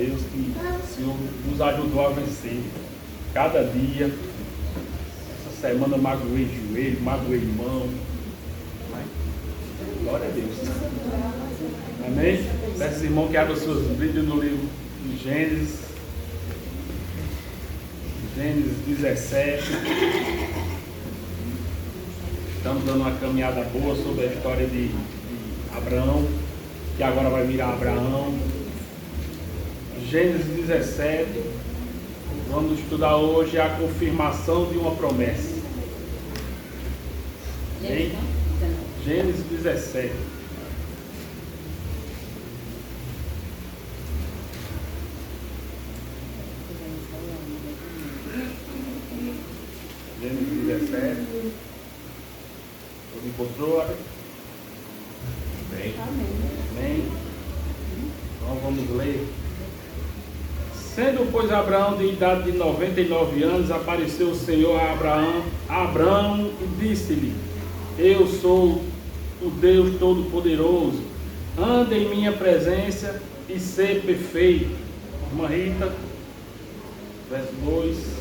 Deus, que o Senhor nos ajudou a vencer. Cada dia, essa semana eu magoei joelho, magoei mão. Glória a Deus. Amém? Peço, irmão, que abra suas Bíblias no livro de Gênesis. Gênesis 17. Estamos dando uma caminhada boa sobre a história de Abraão, que agora vai virar Abraão. Gênesis 17. Vamos estudar hoje a confirmação de uma promessa. Amém? Gênesis 17. Gênesis 17. Você encontrou? Amém. Amém. Então vamos ler. Sendo, pois, Abraão de idade de 99 anos, apareceu o Senhor a Abraão e disse-lhe: Eu sou o Deus Todo-Poderoso, anda em minha presença e ser perfeito. Irmã Rita, verso 2.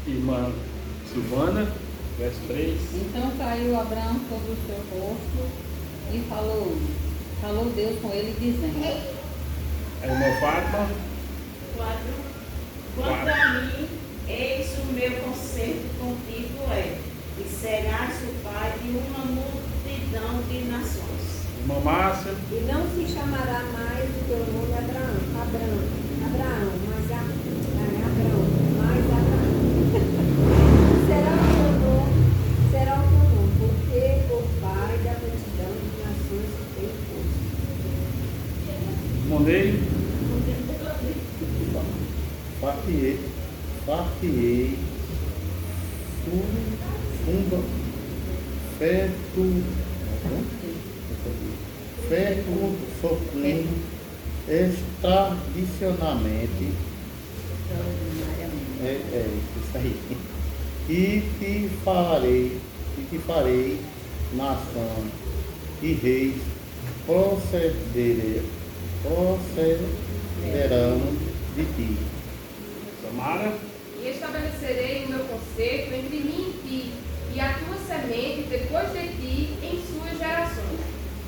Irmã Silvana, verso 3. Então caiu Abraão sobre o seu rosto e falou Deus com ele, dizendo: A irmã Fátima. 4. Quanto a mim, eis o meu conserto contigo e serás o pai de uma multidão de nações. Irmã Márcia. E não se chamará mais o teu nome Abraão, mas Abraão. Será o teu nome, porque o pai da multidão de nações que tem força. Mondei. Fartiei suprindo extradicionalmente isso aí. E te farei nação e reis procederão de ti. Samara. E estabelecerei o meu conserto entre mim e ti, e a tua semente depois de ti em suas gerações,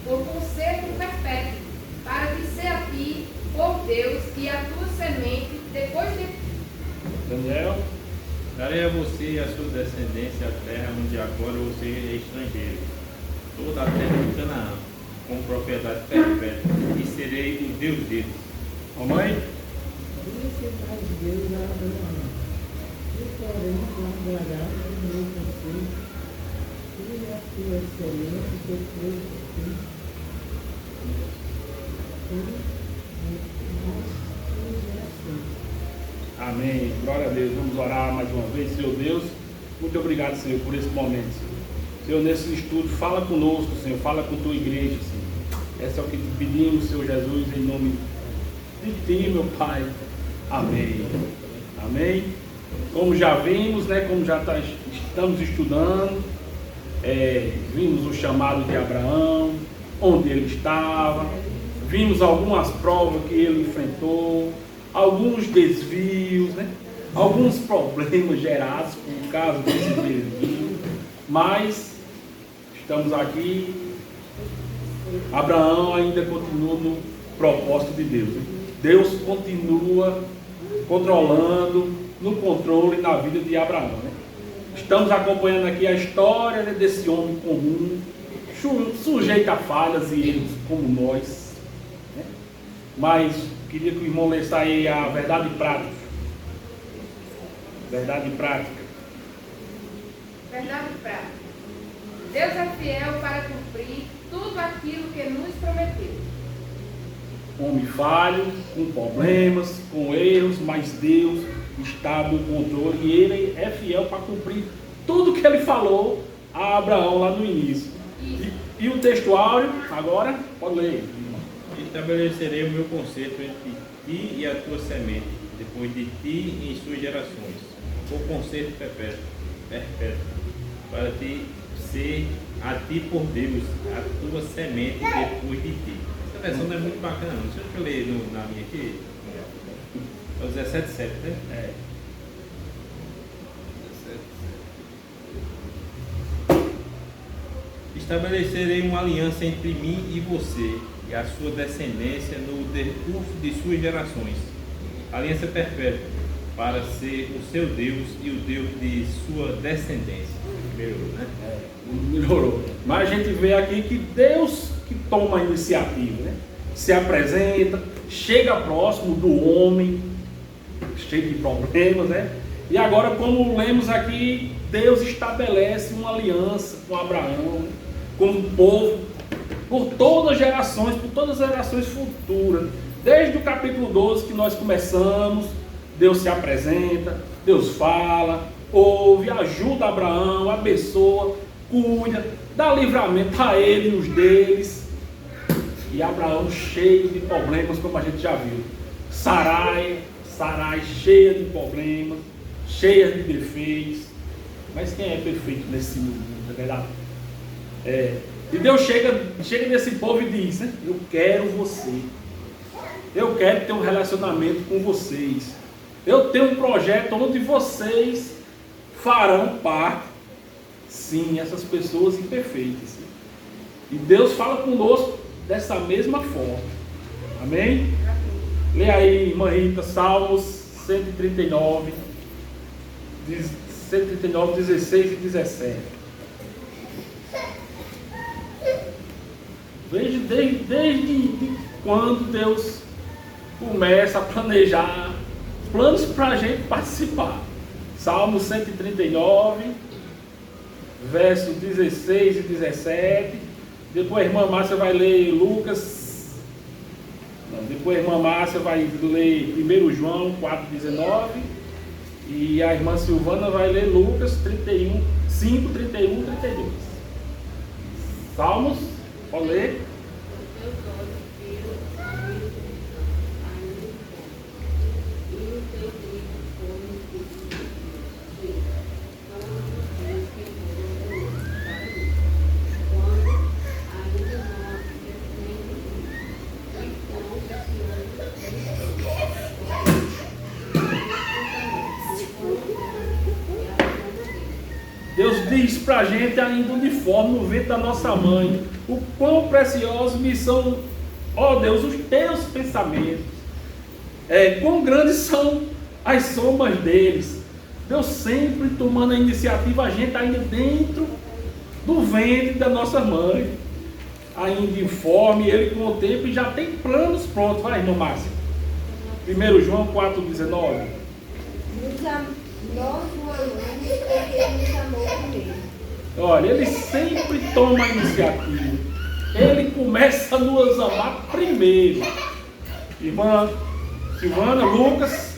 por conserto perpétuo, para que seja a ti por Deus e a tua semente depois de ti. Daniel. Darei a você e a sua descendência a terra onde agora você é estrangeiro, toda a terra de Canaã, com propriedade perpétua, e serei o Deus deles. Mamãe. Disse mais Deus a Abraão: E porém guardarás o meu conselho e a tua semente depois de ti. Amém. Glória a Deus. Vamos orar mais uma vez. Senhor Deus, muito obrigado, Senhor, por esse momento, Senhor. Senhor, nesse estudo, fala conosco, Senhor. Fala com tua igreja, Senhor. Essa é o que te pedimos, Senhor Jesus, em nome de ti, meu Pai. Amém. Amém. Como já vimos, né? Como já estamos estudando, vimos o chamado de Abraão, onde ele estava, vimos algumas provas que ele enfrentou, alguns desvios, né? Alguns problemas gerados por causa desse desvio, mas estamos aqui. Abraão ainda continua no propósito de Deus, né? Deus continua controlando, no controle na vida de Abraão, né? Estamos acompanhando aqui a história, né, desse homem comum, sujeito a falhas e erros como nós, né? Mas queria que o irmão lesse aí a verdade prática. Verdade prática. Verdade prática. Deus é fiel para cumprir tudo aquilo que nos prometeu. Homem falho, com problemas, com erros, mas Deus está no controle e Ele é fiel para cumprir tudo que Ele falou a Abraão lá no início. E o textuário, agora, pode ler. Estabelecerei o meu conserto entre ti e a tua semente, depois de ti e em suas gerações, por conserto perpétuo, para ti ser a ti por Deus, a tua semente depois de ti. Essa versão não é muito bacana, não. Deixa eu ler na minha aqui. É o 17:7, né? É. Estabelecerei uma aliança entre mim e você e a sua descendência no decurso de suas gerações. Aliança perpétua, para ser o seu Deus e o Deus de sua descendência. Melhorou, né? Melhorou. Mas a gente vê aqui que Deus que toma a iniciativa, né? Se apresenta, chega próximo do homem, cheio de problemas, né? E agora, como lemos aqui, Deus estabelece uma aliança com Abraão, né? Com o povo, por todas as gerações futuras. Desde o capítulo 12 que nós começamos, Deus se apresenta, Deus fala, ouve, ajuda Abraão, abençoa, cuida, dá livramento a ele e os deles. E Abraão cheio de problemas, como a gente já viu. Sarai cheia de problemas, cheia de defeitos. Mas quem é perfeito nesse mundo, não é verdade? E Deus chega nesse povo e diz, né? Eu quero você. Eu quero ter um relacionamento com vocês. Eu tenho um projeto onde vocês farão parte. Sim, essas pessoas imperfeitas. E Deus fala conosco dessa mesma forma. Amém? Lê aí, irmã Rita, Salmos 139, 16 e 17. Veja desde quando Deus começa a planejar planos para a gente participar. Salmo 139, verso 16 e 17. Depois a irmã Márcia vai ler Lucas. Depois a irmã Márcia vai ler 1 João 4,19. E a irmã Silvana vai ler Lucas 5, 31 e 32. Salmos, pode ler. Deus diz para a gente ainda uniforme no ventre da nossa mãe, o quão preciosos me são, ó Deus, os teus pensamentos, quão grandes são as somas deles. Deus sempre tomando a iniciativa, a gente ainda dentro do ventre da nossa mãe, ainda informe, Ele com o tempo e já tem planos prontos. Vai, irmão Márcio. 1 João 4,19. Nós o amamos porque Ele nos amou primeiro. Olha, Ele sempre toma a iniciativa. Ele começa a nos amar primeiro. Irmã Silvana, Lucas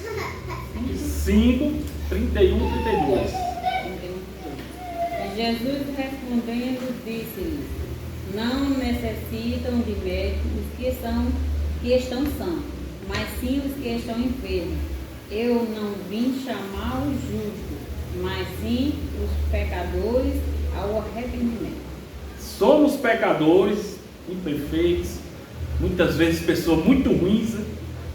5, 31 e 32. Jesus respondendo disse-lhes: não necessitam de médicos que estão sãos, mas sim os que estão enfermos. Eu não vim chamar os justos, mas sim os pecadores ao arrependimento. Somos pecadores, imperfeitos, muitas vezes pessoas muito ruins, né?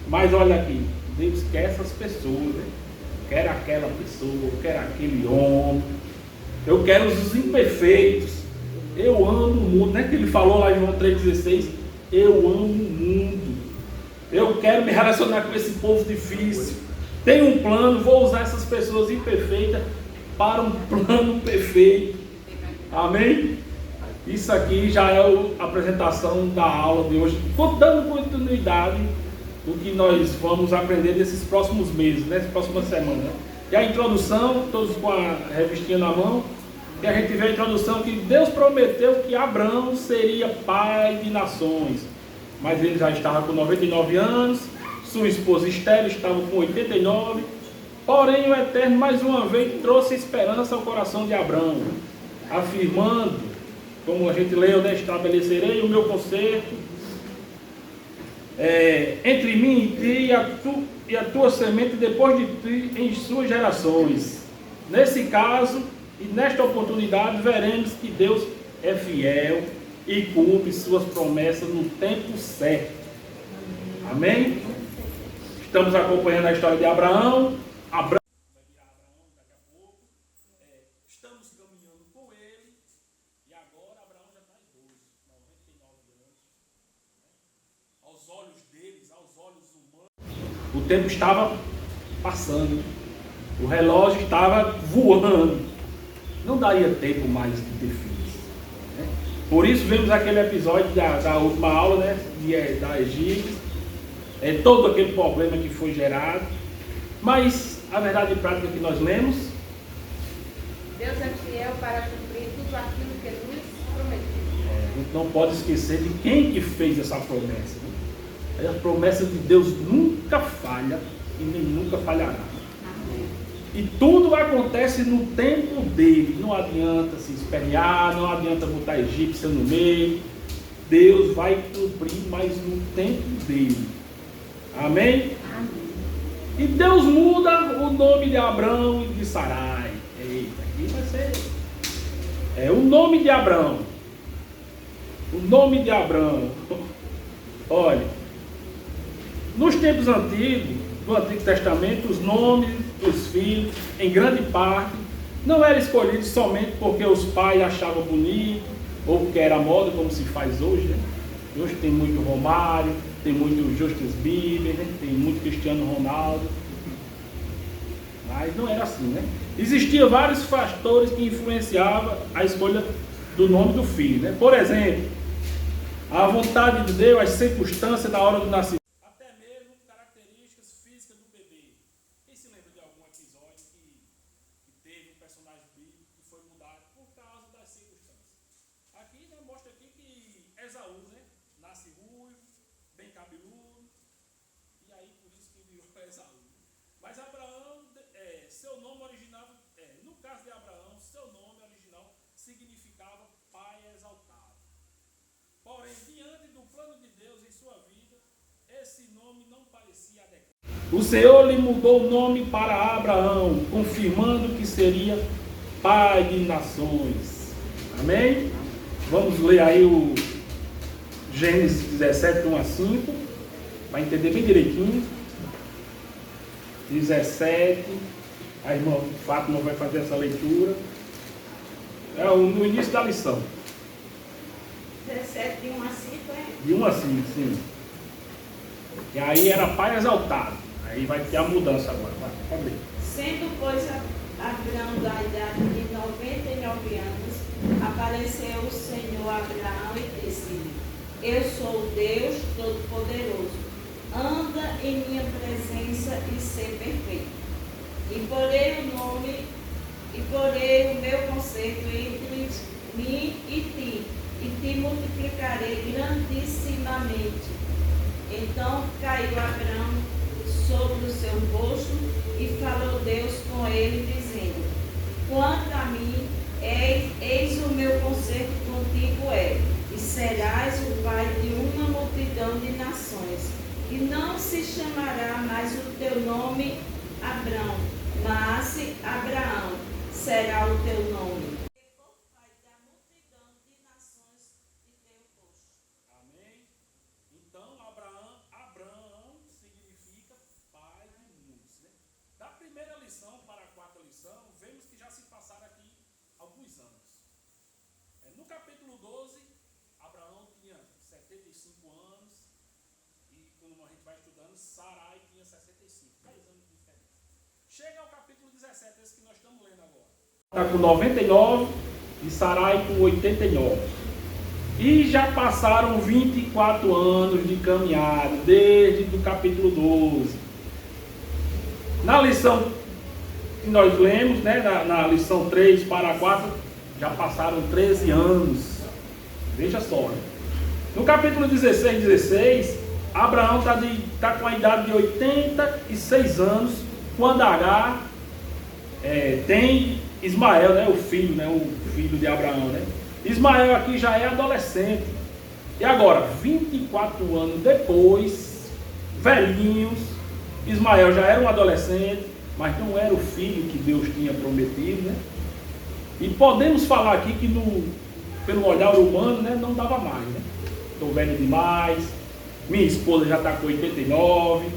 Mas olha aqui, Deus quer essas pessoas, né? Quer aquela pessoa, quer aquele homem. Eu quero os imperfeitos. Eu amo o mundo, né? Que ele falou lá em João 3,16. Eu amo o mundo. Eu quero me relacionar com esse povo difícil. Tenho um plano, vou usar essas pessoas imperfeitas para um plano perfeito. Amém? Isso aqui já é a apresentação da aula de hoje, dando continuidade do que nós vamos aprender nesses próximos meses, nessa próxima semana. E a introdução, todos com a revistinha na mão, e a gente vê a introdução que Deus prometeu que Abraão seria pai de nações, mas ele já estava com 99 anos, sua esposa Esther estava com 89, porém o Eterno mais uma vez trouxe esperança ao coração de Abraão, afirmando, como a gente leu, né, estabelecerei o meu conserto entre mim e ti e a tua semente depois de ti em suas gerações. Nesse caso e nesta oportunidade veremos que Deus é fiel e cumpre suas promessas no tempo certo. Amém? Estamos acompanhando a história de Abraão. Abraão vai virar Abraão daqui a pouco. Estamos caminhando com ele. E agora Abraão já está idoso, 99 anos. Aos olhos deles, aos olhos humanos, o tempo estava passando. O relógio estava voando. Não daria tempo mais de ter filhos. Né? Por isso vemos aquele episódio da última aula, né, da Egito. Todo aquele problema que foi gerado. Mas a verdade prática que nós lemos, Deus é fiel para cumprir tudo aquilo que nos prometeu. a gente não pode esquecer de quem que fez essa promessa. Né? A promessa de Deus nunca falha e nem nunca falhará. E tudo acontece no tempo dele. Não adianta se espelhar, não adianta botar egípcia no meio. Deus vai cumprir, mas no tempo dele. Amém? Amém. E Deus muda o nome de Abrão e de Sarai. Eita, aqui vai ser. O nome de Abrão. O nome de Abrão. Olha, nos tempos antigos, do Antigo Testamento, os nomes dos filhos, em grande parte, não eram escolhidos somente porque os pais achavam bonito, ou porque era moda, como se faz hoje. Né? Hoje tem muito Romário, tem muito Justin Bieber, né? Tem muito Cristiano Ronaldo. Mas não era assim, né? Existiam vários fatores que influenciavam a escolha do nome do filho, né? Por exemplo, a vontade de Deus, as circunstâncias da hora do nascimento. Até mesmo características físicas do bebê. Quem se lembra de algum episódio que teve um personagem bíblico que foi mudado por causa das circunstâncias? Aqui, né, mostra aqui que Esaú, né? Nasce ruivo, bem cabeludo, e aí por isso que virou Esaú. Mas Abraão, seu nome original, no caso de Abraão, seu nome original significava pai exaltado. Porém, diante do plano de Deus em sua vida, esse nome não parecia adequado. O Senhor lhe mudou o nome para Abraão, confirmando que seria pai de nações. Amém? Vamos ler aí o Gênesis 17, 1 a 5, para entender bem direitinho. 17, a irmã Fátima vai fazer essa leitura. No início da lição. 17, de 1 a 5, De 1 a 5, sim. E aí era pai exaltado. Aí vai ter a mudança agora. Vai, pode ler. Sendo, pois, Abraão da idade de 99 anos, apareceu o Senhor a Abraão e disse-lhe: Eu sou Deus Todo-Poderoso. Anda em minha presença e ser perfeito. E porei o meu conserto entre mim e te multiplicarei grandissimamente. Então caiu Abraão sobre o seu rosto e falou Deus com ele, dizendo: Quanto a mim, eis o meu conserto contigo e serás o pai de uma multidão de nações. E não se chamará mais o teu nome Abrão, mas Abraão será o teu nome. Pai da multidão de nações de teu rosto. Amém? Então, Abraão significa pai de muitos. Né? Da primeira lição para a quarta lição, vemos que já se passaram aqui alguns anos. No capítulo 12, Abraão tinha 75 anos. E quando a gente vai estudando, Sarai tinha 65, 10 anos de diferença. Chega ao capítulo 17, esse que nós estamos lendo agora. Está com 99 e Sarai com 89. E já passaram 24 anos de caminhada, desde o capítulo 12. Na lição que nós lemos, né, na lição 3 para a 4, já passaram 13 anos. Veja só. Né? No capítulo 16, Abraão está com a idade de 86 anos, quando Agar tem Ismael, né, o filho de Abraão. Né? Ismael aqui já é adolescente. E agora, 24 anos depois, velhinhos, Ismael já era um adolescente, mas não era o filho que Deus tinha prometido, né? E podemos falar aqui que pelo olhar humano, né, não dava mais, né? Estou velho demais, minha esposa já está com 89,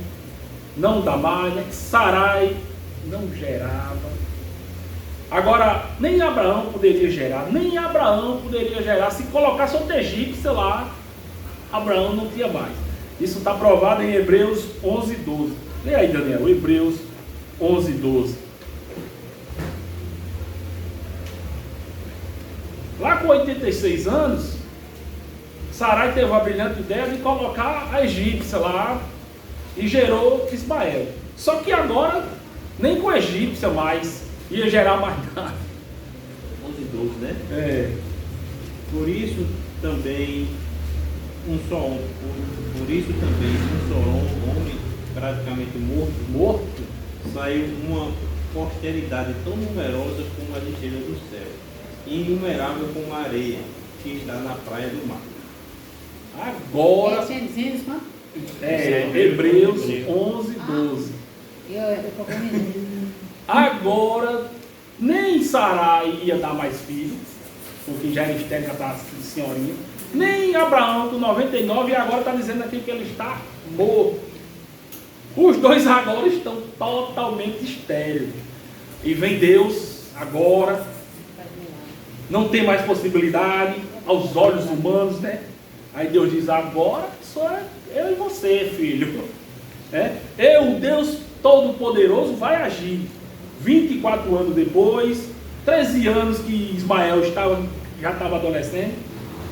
não dá mais, né? Sarai não gerava. Agora, nem Abraão poderia gerar, se colocasse outro egípcio lá, Abraão não tinha mais. Isso está provado em Hebreus 11:12. Leia aí, Daniel, Hebreus 11:12. Lá com 86 anos, Sarai teve a brilhante ideia de colocar a egípcia lá e gerou Ismael. Só que agora, nem com a egípcia mais ia gerar mais nada. 11:12, né? É. Por isso também um só homem praticamente morto, saiu uma posteridade tão numerosa como as estrelas do céu, e inumerável como a areia que está na praia do mar. Agora, Hebreus 11:12. Eu tô comendo. Agora, nem Sarai ia dar mais filho, porque já era estéril, já estava senhorinha, nem Abraão com 99, e agora está dizendo aqui que ele está morto. Os dois agora estão totalmente estéreis. E vem Deus agora, não tem mais possibilidade aos olhos humanos, né? Aí Deus diz, agora só eu e você, filho. Eu, Deus Todo-Poderoso, vai agir. 24 anos depois, 13 anos que Ismael já estava adolescente,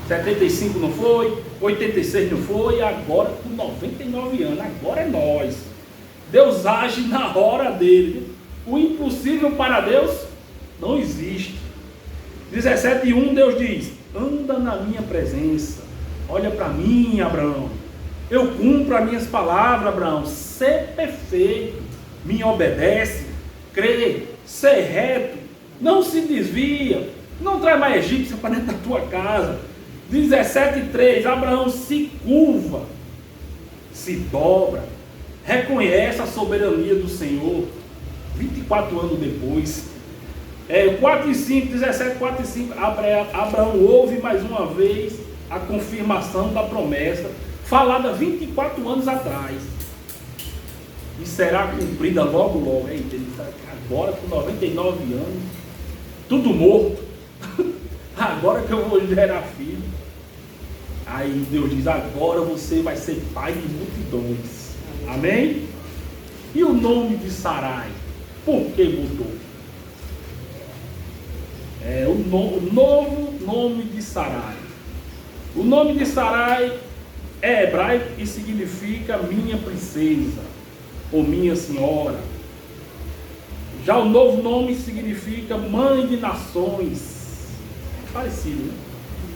75 não foi, 86 não foi, agora com 99 anos, agora é nós. Deus age na hora dele. O impossível para Deus não existe. 17:1, Deus diz, anda na minha presença, olha para mim, Abraão, eu cumpro as minhas palavras, Abraão, ser perfeito, me obedece, crê, ser reto, não se desvia, não traz mais egípcia para dentro da tua casa. 17:3, Abraão se curva, se dobra, reconhece a soberania do Senhor. 24 anos depois, 4:5, 17, 4:5, Abraão ouve mais uma vez a confirmação da promessa falada 24 anos atrás, e será cumprida logo logo. Agora com 99 anos, tudo morto, agora que eu vou gerar filho. Aí Deus diz, agora você vai ser pai de multidões. Amém? E o nome de Sarai, por que mudou? O novo nome de Sarai. O nome de Sarai é hebraico e significa minha princesa, ou minha senhora. Já o novo nome significa mãe de nações. É parecido, né?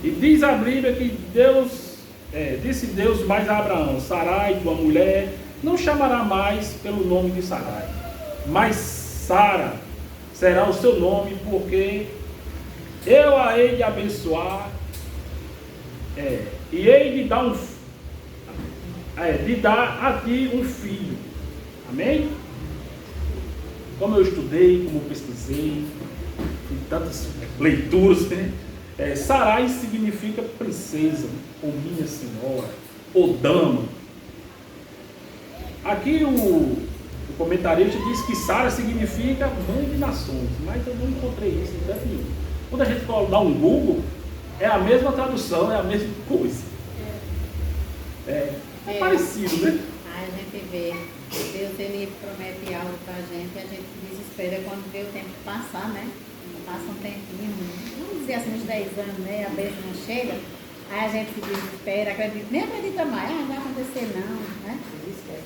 E diz a Bíblia que disse Deus mais a Abraão, Sarai, tua mulher, não chamará mais pelo nome de Sarai, mas Sara será o seu nome, porque eu a hei de abençoar, e hei de dar a ti um filho. Amém? Como eu estudei, como eu pesquisei, em tantas leituras, né? Sarai significa princesa, ou minha senhora, ou dama. Aqui o comentarista diz que Sara significa mãe de nações, mas eu não encontrei isso em canto nenhum. Quando a gente dá um Google, é a mesma tradução, é a mesma coisa. É parecido, né? Aí a gente vê, Deus ele promete algo pra gente e a gente se desespera quando vê o tempo passar, né? Passa um tempinho, vamos dizer assim, uns 10 anos, né? A bênção não chega, aí a gente se desespera, nem acredita mais, não vai acontecer não, né?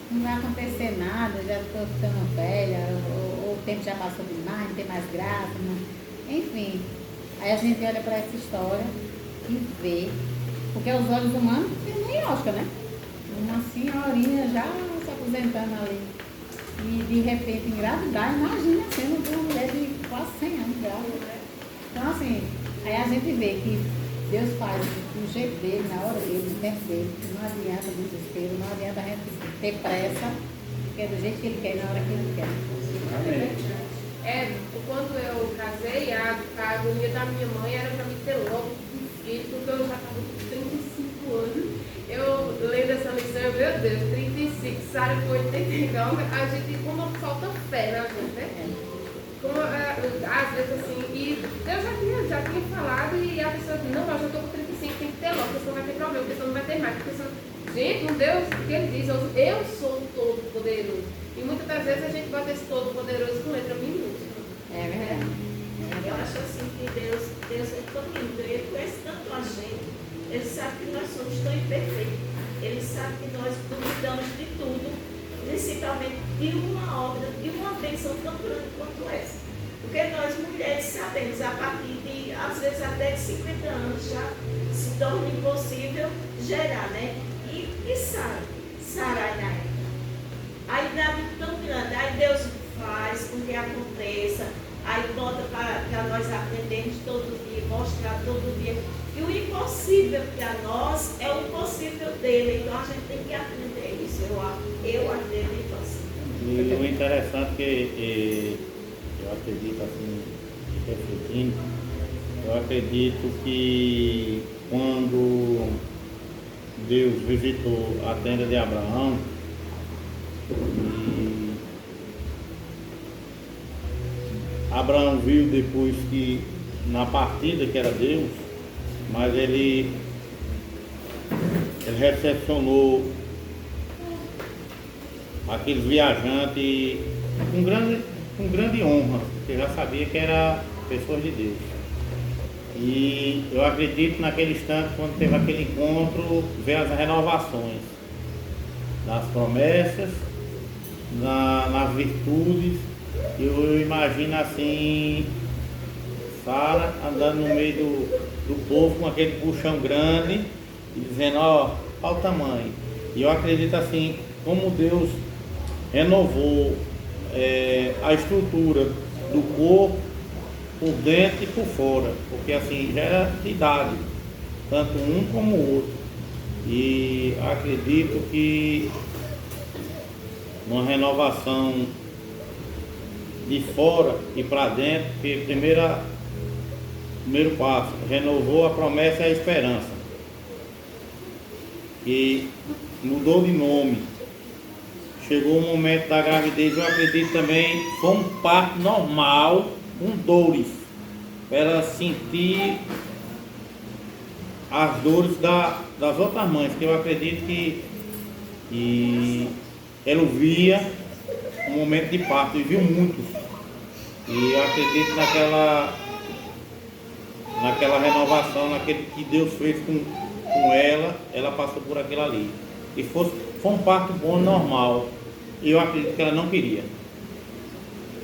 Não vai acontecer nada, já estou ficando velha, ou o tempo já passou demais, não tem mais graça, não. Enfim. Aí a gente olha para essa história e vê, porque os olhos humanos não tem nem lógica, né? Uma senhorinha já se aposentando ali, e de repente engravidar, imagina sendo uma mulher de quase 100 anos grávida. Então assim, aí a gente vê que Deus faz do jeito dele, na hora dele, no tempo dele. Não adianta desespero, não adianta a gente ter pressa, porque é do jeito que ele quer, na hora que ele quer. Quando eu casei, a agonia da minha mãe era para me ter logo um filho, porque eu já estava com 35 anos. Eu lendo essa lição, meu Deus, 35, Sara com 89, a gente, como falta fé na gente, né? Como, às vezes assim, e eu já tinha falado e a pessoa diz, não, mas eu estou com 35, tem que ter logo, porque senão vai ter problema, porque senão não vai ter mais. Porque senão, gente, um Deus, o que ele diz, eu sou o Todo-Poderoso. E muitas das vezes a gente bota esse Todo-Poderoso com letra minúscula. É verdade. Eu acho assim que Deus é tão lindo, Ele conhece tanto a gente, Ele sabe que nós somos tão imperfeitos, Ele sabe que nós duvidamos de tudo, principalmente de uma obra, de uma bênção tão grande quanto essa. Porque nós mulheres sabemos, a partir de, às vezes até de 50 anos já se torna impossível gerar, né? E Sara na época. A idade tão grande, aí Deus faz com que aconteça, aí bota para nós aprendermos todo dia, mostrar todo dia. E o impossível para nós é o possível dele, então a gente tem que aprender isso. Eu aprendo impossível. E o interessante é que eu acredito assim, refletindo, eu acredito que quando Deus visitou a tenda de Abraão, e Abraão viu depois que na partida que era Deus, mas ele recepcionou aqueles viajantes com grande honra, porque já sabia que era pessoas de Deus. E eu acredito naquele instante, quando teve aquele encontro, veio as renovações das promessas, nas virtudes. Eu imagino assim, Sara andando no meio do povo com aquele puxão grande e dizendo, ó o tamanho. E eu acredito assim, como Deus renovou a estrutura do corpo por dentro e por fora, porque assim já era de idade, tanto um como o outro. E acredito que uma renovação de fora e para dentro, que primeiro passo, renovou a promessa e a esperança. E mudou de nome. Chegou o momento da gravidez, eu acredito também, foi um parto normal, com dores, para ela sentir as dores das outras mães, que eu acredito que ela via um momento de parto, e viu muitos. E eu acredito naquela renovação, naquele que Deus fez com ela passou por aquilo ali. E foi um parto bom, normal. E eu acredito que ela não queria.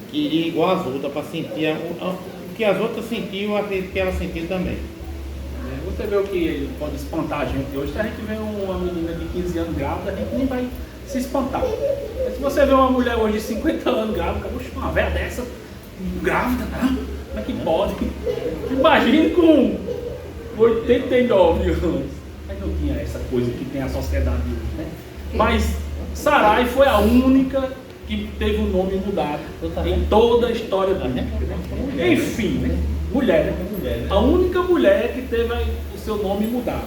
Queria igual as outras, para sentir o que as outras sentiam, eu acredito que ela sentiu também. Você vê o que pode espantar a gente hoje. Se a gente vê uma menina de 15 anos grávida, a gente nem vai se espantar. Mas se você vê uma mulher hoje de 50 anos grávida, uma velha dessa, grávida, né? Como é que pode? Imagine com 89 anos. Mas não tinha essa coisa que tem a sociedade hoje, né? Mas Sarai foi a única que teve o nome mudado em toda a história do mundo. Enfim, né? Mulher, né? A única mulher que teve o seu nome mudado.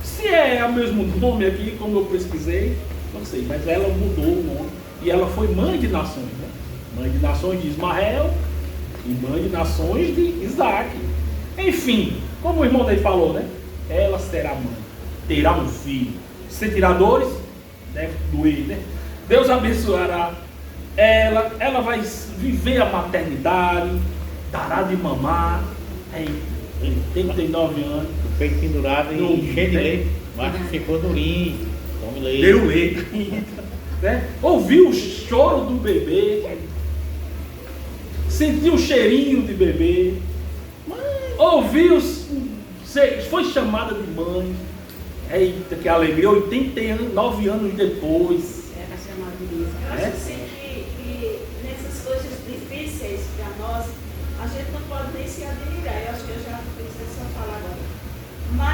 Se é o mesmo nome aqui, como eu pesquisei, não sei, mas ela mudou o nome e ela foi mãe de nações, né? Mãe de nações de Ismael e mãe de nações de Isaac. Enfim, como o irmão dele falou, né? Ela será mãe, terá um filho. Se tirar dores, deve doer, né? Deus abençoará ela vai viver a maternidade, dará de mamar, em 89 anos. O peito pendurado e cheio de leite, mas ficou durinho, tome leite. Deu leite, né? Ouviu o choro do bebê, sentiu o cheirinho de bebê, ouviu, foi chamada de mãe. Eita, que alegria, 89 anos depois. Era chamada de Lisa. Eu acho assim que nessas coisas difíceis para nós, a gente não pode nem se admirar. Eu acho que eu já fiz essa fala agora. Mas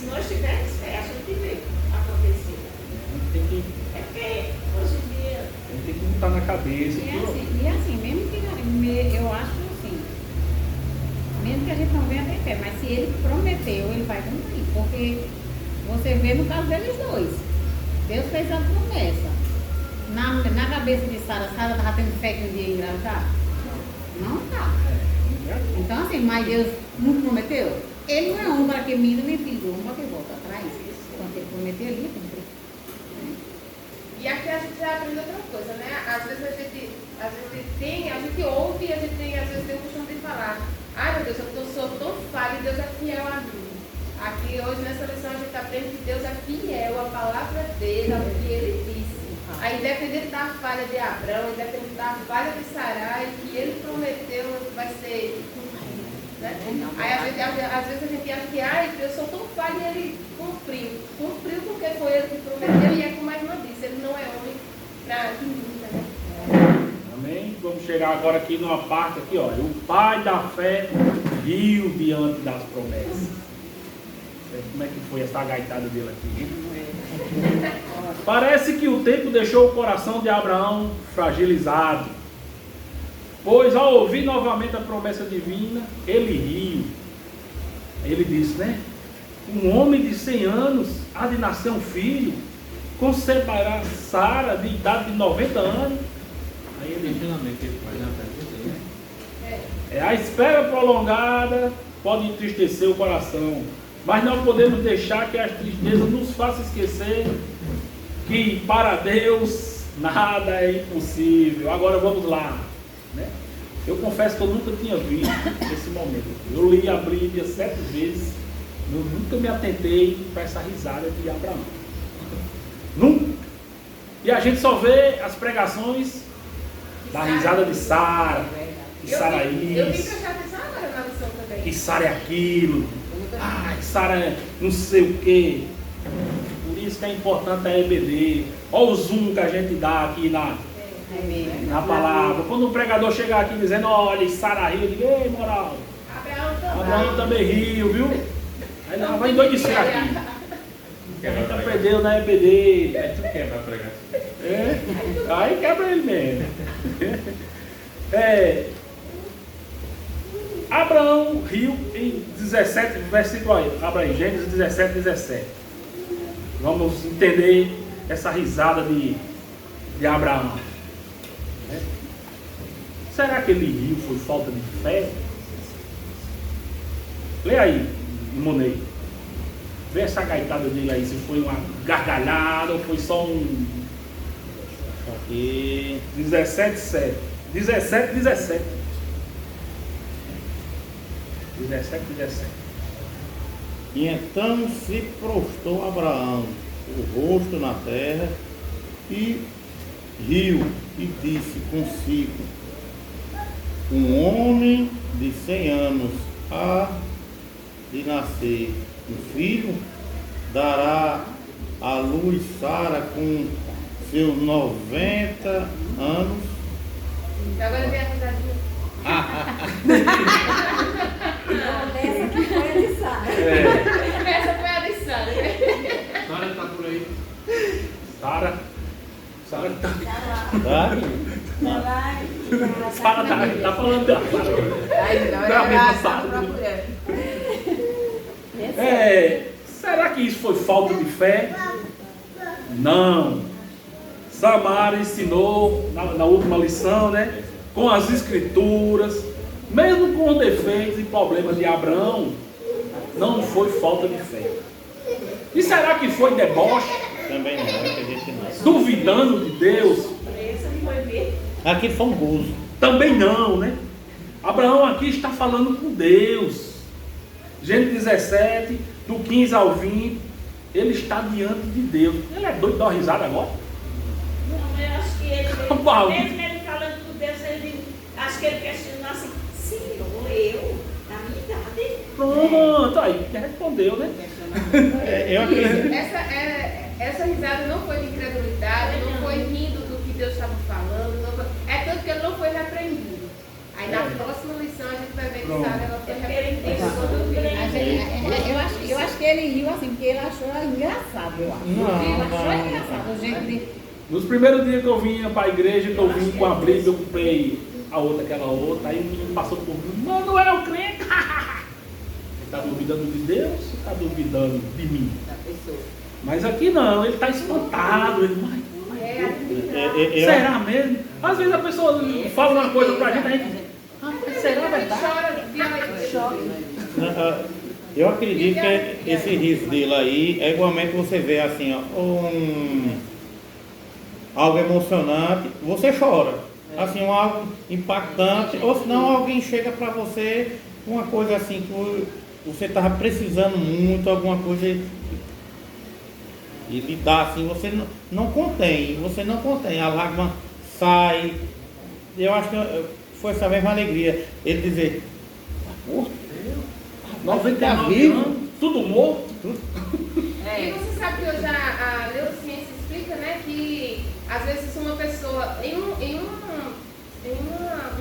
Se nós tivermos fé, a gente vê acontecer. Tem que, É porque hoje em dia, tem que botar na cabeça. E assim, mesmo que eu acho assim, mesmo que a gente não venha ter fé, mas se ele prometeu, ele vai cumprir. Porque você vê no caso deles dois. Deus fez a promessa. Na cabeça de Sara estava tendo fé que um dia ia engravidar? Não está. Então assim, mas Deus não prometeu? Ele não é homem para que mina, nem filho do homem para que volta atrás. Quando ele prometeu, ele ia cumprir. E aqui a gente já aprende outra coisa, né? Às vezes a gente ouve e a gente às vezes tem o costume de falar: ai meu Deus, eu sou tão falha e Deus é fiel a mim. Aqui hoje nessa lição a gente aprende que Deus é fiel à palavra dele, ao que ele disse. Aí independente da falha de Abraão, independente da falha de Sarai, que ele prometeu vai ser. Né? Aí às vezes a gente acha que ai, eu sou tão falha e ele cumpriu. Cumpriu porque foi ele que prometeu e é como a irmã disse, ele não é homem para que minta, né? Amém? Vamos chegar agora aqui numa parte aqui, olha. O pai da fé riu diante das promessas. Como é que foi essa gaitada dele aqui? Parece que o tempo deixou o coração de Abraão fragilizado, pois ao ouvir novamente a promessa divina, ele riu. Ele disse, né? Um homem de 100 anos há de nascer um filho, conceberá Sara de idade de 90 anos. Aí ele a espera prolongada pode entristecer o coração, mas não podemos deixar que a tristeza nos faça esquecer que para Deus nada é impossível. Agora vamos lá, né? Eu confesso que eu nunca tinha visto esse momento. Eu li a Bíblia 7 vezes, eu nunca me atentei para essa risada de Abraão. Nunca. E a gente só vê as pregações da risada de Sara, que Sara é Eu vim isso, prestar atenção agora na lição também. que Sara é aquilo, que Sara é não sei o quê. Por isso que é importante a EBD. Olha o zoom que a gente dá aqui na palavra. Quando o pregador chegar aqui dizendo, olha, Sara riu, eu digo, ei, moral, Abraão também riu, viu? Aí não, vai endoidecer aqui. A gente aprendeu na EBD. Aí tu quebra a pregação. É, aí quebra ele mesmo. Abraão riu em 17, versículo aí, abra aí, Gênesis 17, 17. Vamos entender essa risada de Abraão. Será que ele riu foi falta de fé? Lê aí, Monei. Vê essa gaitada dele aí, se foi uma gargalhada ou foi só um... Aqui. 17, 7. 17, 17. 17, 17. E então se prostrou Abraão, o rosto na terra, e riu e disse consigo: um homem de 100 anos há de nascer um filho, dará à luz Sara com seus 90 anos. Agora vem a risadinha. Essa que foi a de Sara. Essa foi a de Sara, né? Sara tá por aí. Sara tá. Tá? Sara tá falando dela. Será que isso foi falta de fé? Não. Samara ensinou na última lição, né? Com as escrituras, mesmo com os defeitos e problemas de Abraão, não foi falta de fé. E será que foi deboche? Também não, acredito não. Duvidando de Deus? esse não foi mesmo. Aqui foi um gozo. Também não, né? Abraão aqui está falando com Deus. Gênesis 17, do 15 ao 20, ele está diante de Deus. Ele é doido de dar uma risada agora? Não, eu acho que ele mesmo ele falando com Deus, acho que ele questionou assim, Senhor, eu, na minha idade. Pronto, aí respondeu, né? Eu acredito. Essa risada não foi de incredulidade, não foi rindo do que Deus estava falando, é tanto que ele não foi repreendido. Aí na próxima lição a gente vai ver que Pronto. Sara ela foi Ele repetida. disse todo bem. Eu acho que ele riu assim, porque ele achou engraçado, eu acho. Não, Ele achou não. engraçado o jeito de... Nos primeiros dias que eu vinha para a igreja, que eu vim com a Bíblia, eu comprei a outra, aquela outra, aí o menino passou por mim, Manuel crente! Ele está duvidando de Deus ou está duvidando de mim? Mas aqui não, ele está espantado, ele, será mesmo? Às vezes a pessoa fala uma coisa pra gente, mas será verdade? Eu acredito que esse riso dele aí é igualmente você vê assim, ó, algo emocionante, você chora. Assim, algo impactante, ou senão alguém chega para você uma coisa assim que você estava precisando muito, alguma coisa e lhe dá assim, você não contém, a lágrima sai. Eu acho que foi essa mesma alegria, ele dizer, por Deus, 99 anos, tudo morto. E você sabe que hoje a neurociência explica, né, que às vezes uma pessoa, em um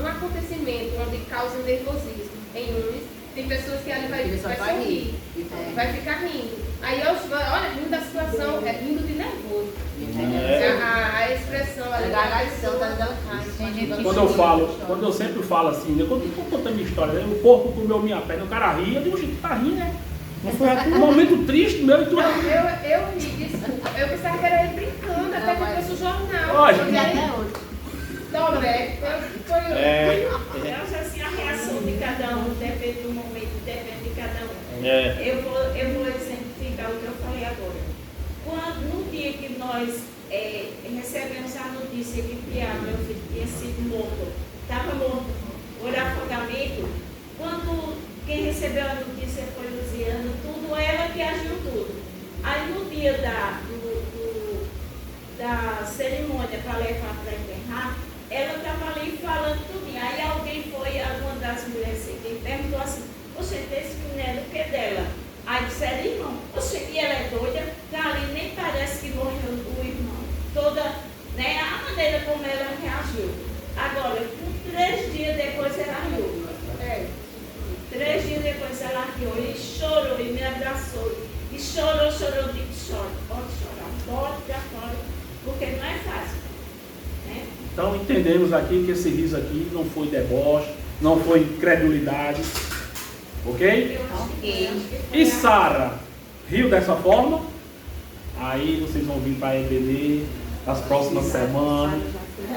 acontecimento onde causa nervosismo em uns, tem pessoas que ali vai sorrir, vai ficar rindo. Aí olha, rindo da situação, é rindo de nervoso. A expressão ali da Quando eu sempre falo assim, né, quando eu estou contando minha história, né, o porco comeu minha perna, o cara ria, eu digo, gente, tá rindo, né? Mas foi um momento triste meu e tu... Eu ri, desculpa. Eu pensava que era ele brincando, até que eu trouxe o jornal. Olha. Não, velho. Eu acho assim, a reação de cada um depende do momento, depende de cada um. Eu vou exemplificar o que eu falei agora. No dia que nós recebemos a notícia que Tiago, meu filho, tinha sido morto, estava morto por afogamento, quando quem recebeu a notícia foi Luziana, tudo, ela que agiu tudo. Aí no dia da cerimônia para levar para enterrar, ela estava ali falando tudo. Aí alguém foi, alguma das mulheres que perguntou assim, oxe, esse menino é do que dela? Aí disseram, irmão, oxe, e ela é doida, que ali nem parece que morreu o irmão. Toda, né, a maneira como ela reagiu. Agora, 3 dias depois ela riu. 3 dias depois ela riu e chorou e me abraçou. E chorou, disse, chora, pode chorar, pode para fora, porque não é fácil. Né? Então entendemos aqui que esse riso aqui não foi deboche, não foi incredulidade, ok? E Sara riu dessa forma? Aí vocês vão vir para a EBD nas próximas semanas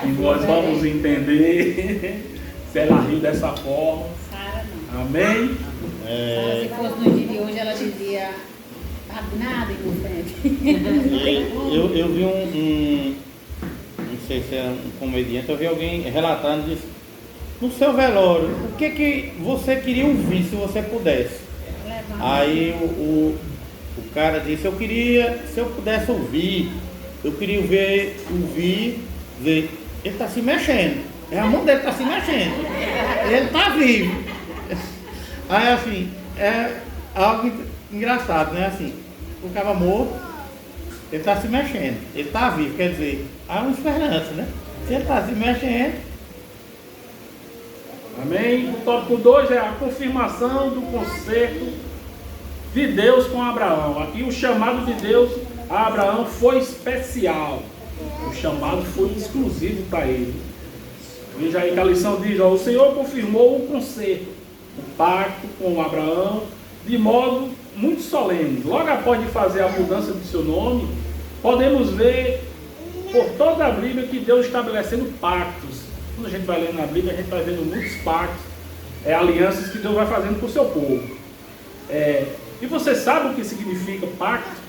e nós vamos entender se ela riu dessa forma. Sara não. Amém? Sara, se fosse no dia de hoje, ela dizia, tá nada inocente. Eu vi não sei se era um comediante, eu vi alguém relatando, disse, no seu velório, o que você queria ouvir se você pudesse? Aí o cara disse, eu queria, se eu pudesse ouvir, eu queria ver, ele está se mexendo, a mão dele está se mexendo, ele está vivo. Aí assim, é algo engraçado, né? Assim, o cara morto, ele está se mexendo, ele está vivo, quer dizer, há uma esperança, né? Se ele está se mexendo. Amém? O tópico 2 é a confirmação do concerto de Deus com Abraão. Aqui o chamado de Deus a Abraão foi especial. O chamado foi exclusivo para ele. Veja aí que a lição diz, ó, o Senhor confirmou o concerto, o pacto com Abraão, de modo muito solene. Logo após de fazer a mudança de seu nome, podemos ver por toda a Bíblia que Deus estabelecendo pactos. Quando a gente vai lendo na Bíblia, a gente vai vendo muitos pactos, alianças que Deus vai fazendo com o seu povo. E você sabe o que significa pacto?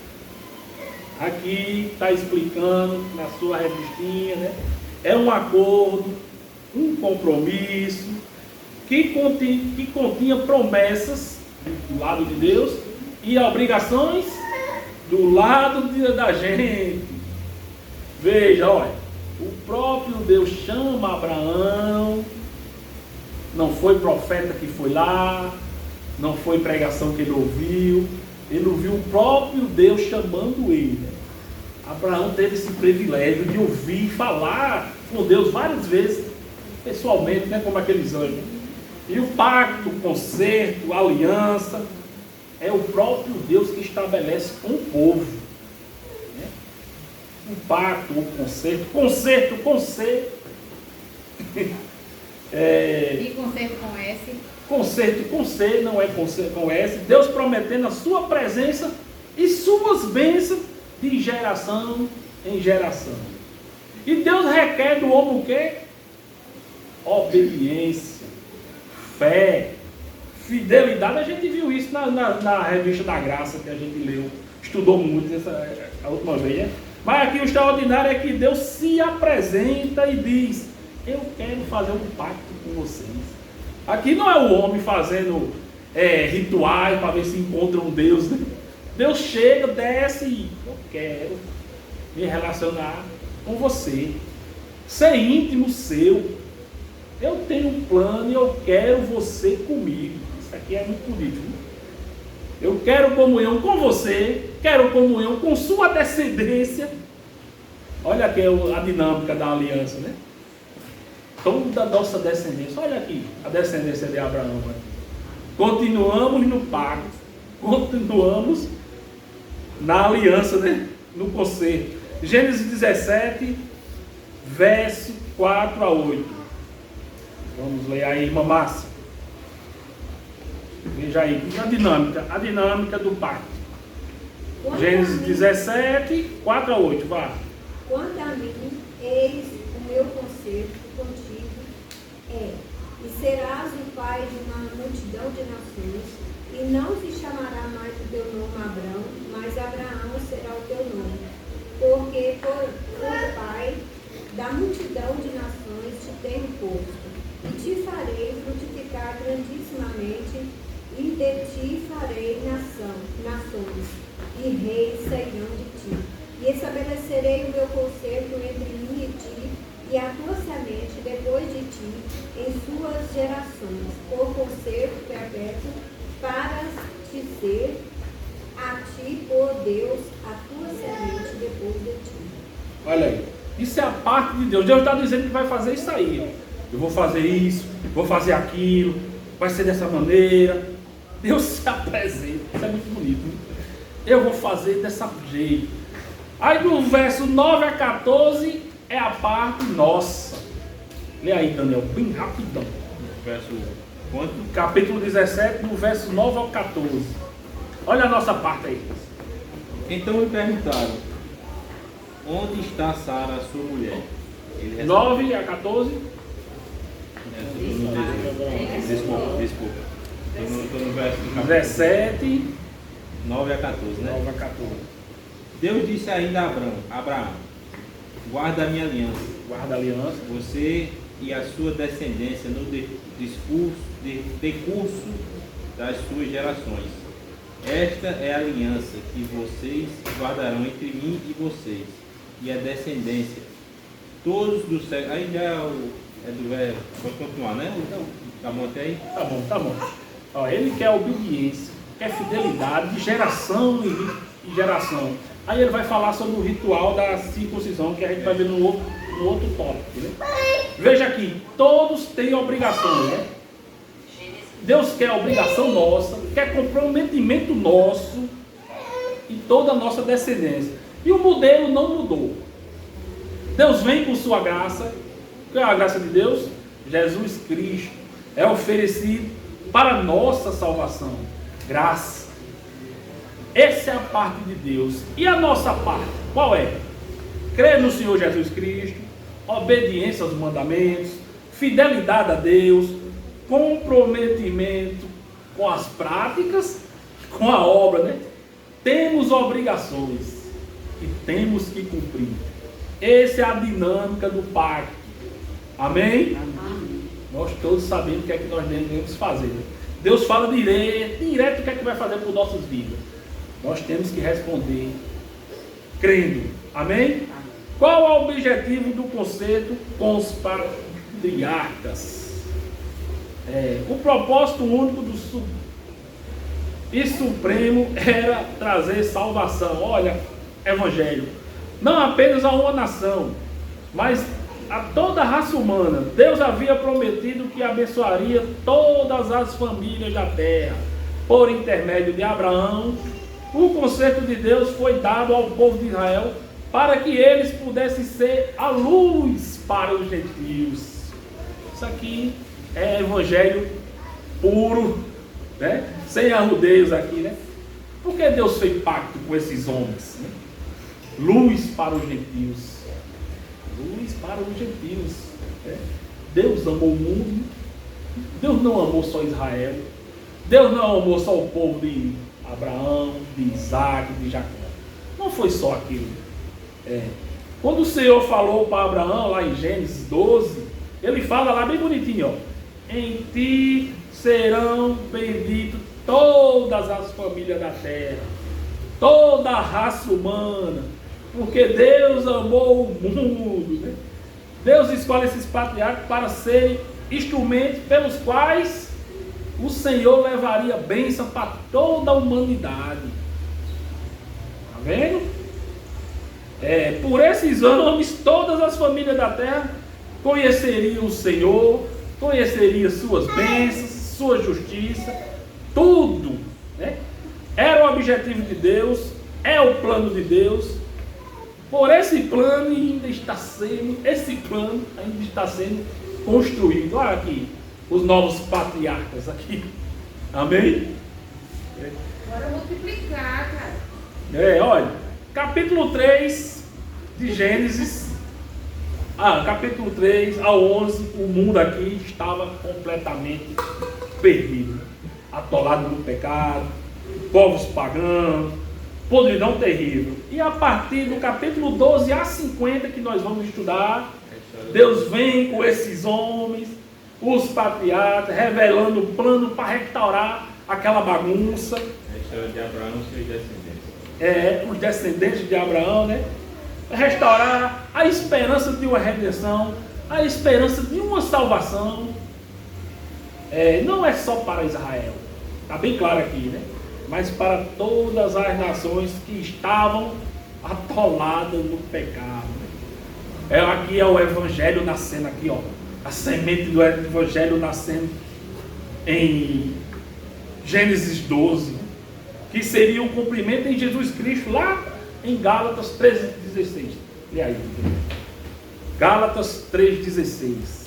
Aqui está explicando na sua revistinha, né? É um acordo, um compromisso que continha promessas do lado de Deus e obrigações do lado da gente. Veja, olha, o próprio Deus chama Abraão, não foi profeta que foi lá, não foi pregação que ele ouviu o próprio Deus chamando ele. Abraão teve esse privilégio de ouvir falar com Deus várias vezes. pessoalmente, né, como aqueles anjos. E o pacto, o concerto, a aliança, é o próprio Deus que estabelece com o povo. Né? Um pacto, um concerto. E concerto com S. Concerto com C, não é concerto com S. Deus prometendo a sua presença e suas bênçãos de geração em geração. E Deus requer do homem o quê? Obediência, fé, fidelidade. A gente viu isso na revista da Graça, que a gente leu, estudou muito a última vez, né? Mas aqui o extraordinário é que Deus se apresenta e diz: eu quero fazer um pacto com vocês. Aqui não é o homem fazendo rituais para ver se encontra um Deus, né? Deus chega, desce e eu quero me relacionar com você, ser íntimo seu. Eu tenho um plano e eu quero você comigo. Isso aqui é muito bonito, né? Eu quero comunhão com você, quero comunhão com sua descendência. Olha aqui a dinâmica da aliança, né? Toda a nossa descendência, olha aqui a descendência de Abraão. Né? Continuamos no pacto, continuamos na aliança, né? No concerto. Gênesis 17, verso 4 a 8. Vamos ler aí, irmã Márcia. Veja aí, a dinâmica do pacto. Gênesis 17, 4 a 8, vá. Quanto a mim, eis o meu concerto contigo e serás o pai de uma multidão de nações, e não se chamará mais o teu nome Abrão, mas Abraão será o teu nome, porque por pai da multidão de nações te tenho posto, e te farei frutificar grandissimamente, e de ti farei nações, e reis sairão de ti. E estabelecerei o meu concerto entre mim e ti, e a tua semente depois de ti, em suas gerações, por concerto perpétuo, para te ser a ti, por Deus, a tua semente depois de ti. Olha aí, isso é a parte de Deus. Deus está dizendo que vai fazer isso aí. Eu vou fazer isso, vou fazer aquilo, vai ser dessa maneira. Deus se apresenta, isso é muito bonito, né? Eu vou fazer dessa jeito. Aí do verso 9 a 14 é a parte nossa. Lê aí, Daniel, bem rapidão. Verso quanto? Capítulo 17, do verso 9 ao 14. Olha a nossa parte aí. Então me perguntaram: onde está Sara, sua mulher? Ele 9 a 14. Desculpa. Estou no verso do capítulo 17, 9 a 14, né? 9 a 14. Deus disse ainda a Abraão: guarda a minha aliança. Guarda a aliança. Você e a sua descendência no decurso das suas gerações. Esta é a aliança que vocês guardarão entre mim e vocês, e a descendência. Todos dos séculos. Aí já é do velho. Pode continuar, né? Tá bom até aí? Tá bom. Ó, ele quer obediência, quer fidelidade de geração em geração. Aí ele vai falar sobre o ritual da circuncisão, que a gente vai ver no outro tópico, né? Veja aqui, todos têm obrigações, né? Deus quer obrigação nossa, quer comprometimento nosso e toda a nossa descendência. E o modelo não mudou. Deus vem com sua graça. Qual é a graça de Deus? Jesus Cristo é oferecido para a nossa salvação. Graça. Essa é a parte de Deus. E a nossa parte, qual é? Crer no Senhor Jesus Cristo, obediência aos mandamentos, fidelidade a Deus, comprometimento com as práticas, com a obra, né? Temos obrigações e temos que cumprir. Essa é a dinâmica do pacto. Amém? Amém. Nós todos sabemos o que é que nós devemos fazer, né? Deus fala direto o que é que vai fazer por nossas vidas. Nós temos que responder crendo. Amém? Qual é o objetivo do concerto com os patriarcas? O propósito único e supremo era trazer salvação. Olha, evangelho. Não apenas a uma nação, mas a toda a raça humana. Deus havia prometido que abençoaria todas as famílias da terra. Por intermédio de Abraão, o conserto de Deus foi dado ao povo de Israel para que eles pudessem ser a luz para os gentios. Isso aqui é evangelho puro, né? Sem arrudeios aqui, né? Porque Deus fez pacto com esses homens, né? Luz para os gentios. Luz para os gentios, né? Deus amou o mundo. Deus não amou só Israel. Deus não amou só o povo de Abraão, de Isaac, de Jacó. Não foi só aquilo. Quando o Senhor falou para Abraão, lá em Gênesis 12, ele fala lá bem bonitinho, ó: em ti serão benditas todas as famílias da terra, toda a raça humana, porque Deus amou o mundo, né? Deus escolhe esses patriarcas para serem instrumentos pelos quais o Senhor levaria bênção para toda a humanidade. Está vendo? Por esses homens, todas as famílias da terra conheceriam o Senhor, conheceriam suas bênçãos, sua justiça, tudo, né? Era o objetivo de Deus, é o plano de Deus. Por esse plano ainda está sendo construído. Olha aqui, os novos patriarcas aqui. Amém? Bora multiplicar, cara. Olha, capítulo 3 de Gênesis, capítulo 3 ao 11, o mundo aqui estava completamente perdido, atolado no pecado, povos pagãos, podridão terrível. E a partir do capítulo 12 a 50 que nós vamos estudar, Deus vem com esses homens, os patriarcas, revelando o plano para restaurar aquela bagunça. A história de Abraão e seus descendentes. Os descendentes de Abraão, né? Restaurar a esperança de uma redenção, a esperança de uma salvação. Não é só para Israel, está bem claro aqui, né? Mas para todas as nações que estavam atoladas no pecado. Aqui é o Evangelho nascendo aqui, ó. A semente do Evangelho nascendo em Gênesis 12, que seria o cumprimento em Jesus Cristo, lá em Gálatas 3,16. E aí, Gálatas 3,16.